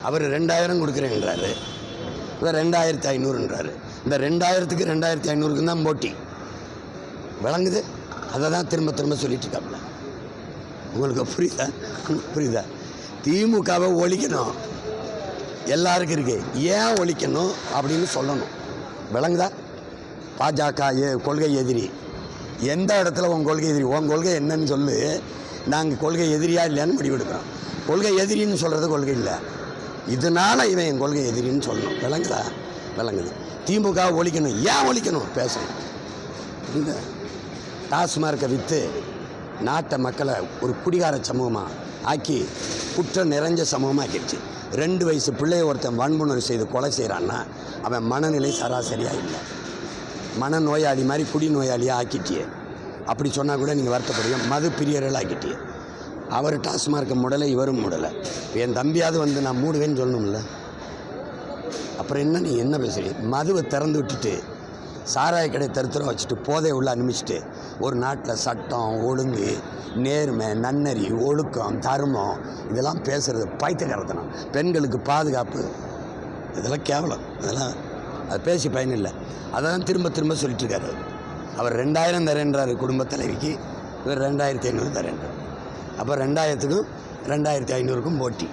அவர் 2000 கொடுக்குறேன்றாரு, இவர் 2500ன்றாரு. இந்த 2000க்கு 2500க்கு தான் போட்டி விளங்குது. அதை தான் திரும்ப திரும்ப சொல்லிட்டு இருக்காப்புல. உங்களுக்கு புரியுதா? திமுகவை ஒழிக்கணும் எல்லாருக்கும் இருக்கு, ஏன் ஒழிக்கணும் அப்படின்னு சொல்லணும். விளங்குதா? பாஜக கொள்கை எதிரி. எந்த இடத்துல உன் கொள்கை எதிரி, உன் கொள்கை என்னன்னு சொல்லு, நாங்கள் கொள்கை எதிரியா இல்லையான்னு முடிவெடுக்கிறோம். கொள்கை எதிரின்னு சொல்கிறது கொள்கை இல்லை, இதனால் இவன் என் கொள்கை எதிரின்னு சொல்லணும். விளங்குதா? விளங்குது. திமுக ஒழிக்கணும், ஏன் ஒழிக்கணும் பேசணும். இந்த டாஸ்மார்க்கை விற்று நாட்டை மக்களை ஒரு குடிகார சமூகமாக ஆக்கி குற்றம் நிறைஞ்ச சமூகமாக ஆக்கிடுச்சு. 2 வயசு பிள்ளையை ஒருத்தன் வன்புணர்வு செய்து கொலை செய்கிறான்னா அவன் மனநிலை சராசரியாக இல்லை, மனநோயாளி மாதிரி குடி நோயாளியாக ஆக்கிட்டியே. அப்படி சொன்னால் கூட நீங்கள் வருத்தப்படுவீங்க. மது பிரியர்கள் ஆக்கிட்டியே. அவர் டாஸ்மார்க்கை முடலை, இவரும் முடலை. என் தம்பியாவது வந்து நான் மூடுவேன்னு சொல்லணும்ல. அப்புறம் என்ன நீ என்ன பேசுகிறீங்க? மதுவை திறந்து விட்டுட்டு சாராய கடை தருத்திரம் வச்சுட்டு போதை உள்ள அனுப்பிச்சிட்டு ஒரு நாட்டில் சட்டம் ஒழுங்கு நேர்மை நன்னறி ஒழுக்கம் தர்மம் இதெல்லாம் பேசுகிறது பைத்தியக்காரத்தனம். பெண்களுக்கு பாதுகாப்பு இதெல்லாம் கேவலம். இதெல்லாம் அது பேசி பயனில்லை. அதை தான் திரும்ப திரும்ப சொல்லிட்டுருக்காரு. அவர் 2000 தரேன்றார் குடும்பத் தலைவிக்கு, இவர் 2500 தரேன்றார். அப்போ 2000க்கும் 2500க்கும் போட்டி.